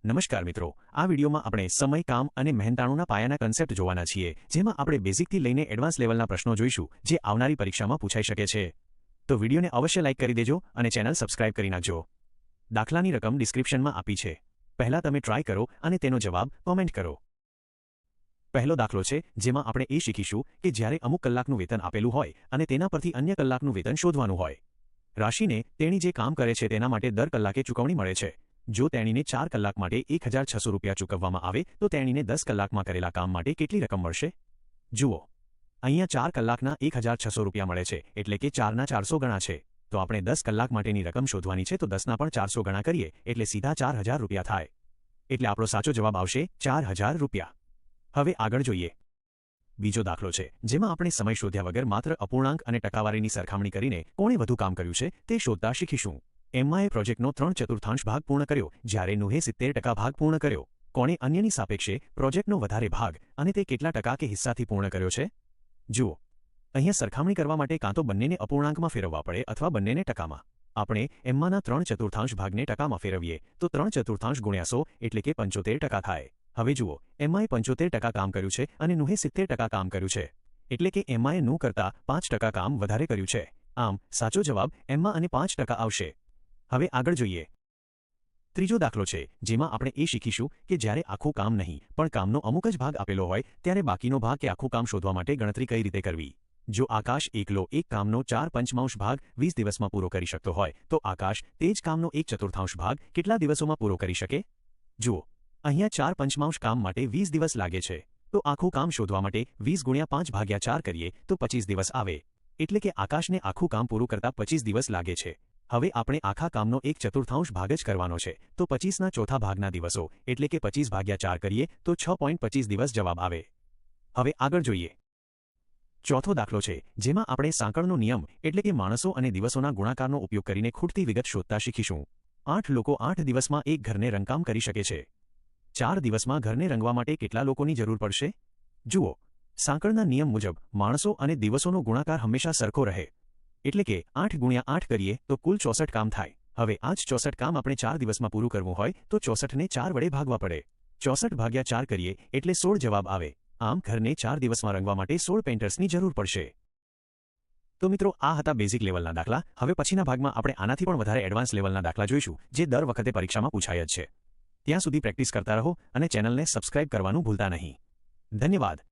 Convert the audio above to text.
નમસ્કાર મિત્રો, આ વિડિયોમાં આપણે સમય, કામ અને મહેનતાણુના પાયાના કન્સેપ્ટ જોવાના છીએ, જેમાં આપણે બેઝિકથી લઈને એડવાન્સ લેવલના પ્રશ્નો જોઈશું, જે આવનારી પરીક્ષામાં પૂછાઈ શકે છે. તો વિડિયોને અવશ્ય લાઇક કરી દેજો અને ચેનલ સબસ્ક્રાઇબ કરી નાખજો. દાખલાની રકમ ડિસ્ક્રિપ્શનમાં આપી છે. પહેલા તમે ટ્રાય કરો અને તેનો જવાબ કોમેન્ટ કરો. પહેલો દાખલો છે, જેમાં આપણે એ શીખીશું કે જ્યારે અમુક કલાકનું વેતન આપેલું હોય અને તેના પરથી અન્ય કલાકનું વેતન શોધવાનું હોય. રાશિને તેણી જે કામ કરે છે તેના માટે દર કલાકે ચૂકવણી મળે છે. જો તેણીને 4 કલાક માટે 1600 રૂપિયા ચૂકવવામાં આવે તો તેણીને 10 કલાકમાં કરેલા કામ માટે કેટલી રકમ મળશે? જુઓ, અહીંયા 4 કલાકના 1600 રૂપિયા મળે છે, એટલે કે 4ના 400 ગણા છે. તો આપણે 10 કલાક માટેની રકમ શોધવાની છે, તો 10ના પણ 400 ગણા કરીએ એટલે સીધા 4000 રૂપિયા થાય. એટલે આપણો સાચો જવાબ આવશે 4000 રૂપિયા. હવે આગળ જોઈએ. બીજો દાખલો છે, જેમાં આપણે સમય શોધ્યા વગર માત્ર અપૂર્ણાંક અને ટકાવારીની સરખામણી કરીને કોણે વધુ કામ કર્યું છે તે શોધતા શીખીશું. એમ્માએ પ્રોજેક્ટનો 3/4 ભાગ પૂર્ણ કર્યો, જ્યારે નુહે 70% ભાગ પૂર્ણ કર્યો. કોણે અન્યની સાપેક્ષે પ્રોજેક્ટનો વધારે ભાગ અને તે કેટલા ટકા કે હિસ્સાથી પૂર્ણ કર્યો છે? જુઓ, અહીંયા સરખામણી કરવા માટે કાં તો બંનેને અપૂર્ણાંકમાં ફેરવવા પડે અથવા બંનેને ટકામાં. આપણે એમ્માના 3/4 ભાગને ટકામાં ફેરવીએ તો 3/4 ગુણ્યા 100 એટલે કે 75% થાય. હવે જુઓ, એમ્માએ 75% કામ કર્યું છે અને નુહે 70% કામ કર્યું છે. એટલે કે એમ્માએ નું કરતાં 5% કામ વધારે કર્યું છે. આમ સાચો જવાબ એમ્મા અને 5% આવશે. હવે આગળ જોઈએ. ત્રીજો દાખલો છે, જેમાં આપણે એ શીખીશું કે જ્યારે આખું કામ નહીં પણ કામનો અમુક જ ભાગ આપેલો હોય ત્યારે બાકીનો ભાગ કે આખું કામ શોધવા માટે ગણતરી કઈ રીતે કરવી. જો આકાશ એકલો એક કામનો 4/5 ભાગ 20 દિવસમાં પૂરો કરી શકતો હોય તો આકાશ તે જ કામનો 1/4 ભાગ કેટલા દિવસોમાં પૂરો કરી શકે? જુઓ, અહીંયા 4/5 કામ માટે 20 દિવસ લાગે છે, તો આખું કામ શોધવા માટે 20 ગુણ્યા 5/4 કરીએ તો 25 દિવસ આવે. એટલે કે આકાશને આખું કામ પૂરું કરતા 25 દિવસ લાગે છે. હવે આપણે આખા કામનો 1/4 ભાગ જ કરવાનો છે, તો 25ના ચોથા ભાગના દિવસો એટલે કે 25/4 કરીએ તો 6.25 દિવસ જવાબ આવે. હવે આગળ જોઈએ. ચોથો દાખલો છે, જેમાં આપણે સાંકળનો નિયમ એટલે કે માણસો અને દિવસોના ગુણાકારનો ઉપયોગ કરીને ખૂટતી વિગત શોધતા શીખીશું. 8 લોકો 8 દિવસમાં એક ઘરને રંગકામ કરી શકે છે. 4 દિવસમાં ઘરને રંગવા માટે કેટલા લોકોની જરૂર પડશે? જુઓ, સાંકળના નિયમ મુજબ માણસો અને દિવસોનો ગુણાકાર હંમેશા સરખો રહે. એટલે કે 8 ગુણ્યા 8 કરીએ તો કુલ 64 કામ થાય. હવે આ જ 64 કામ આપણે 4 દિવસમાં પૂરું કરવું હોય તો 64ને 4 વડે ભાગવા પડે. 64/4 કરીએ એટલે 16 જવાબ આવે. આમ ઘરને 4 દિવસમાં રંગવા માટે 16 પેઇન્ટર્સની જરૂર પડશે. તો મિત્રો, આ હતા બેઝિક લેવલના દાખલા. હવે પછીના ભાગમાં આપણે આનાથી પણ વધારે એડવાન્સ લેવલના દાખલા જોઈશું, જે દર વખતે પરીક્ષામાં પૂછાય જ છે. ત્યાં સુધી પ્રેક્ટિસ કરતા રહો અને ચેનલને સબસ્ક્રાઇબ કરવાનું ભૂલતા નહીં. ધન્યવાદ.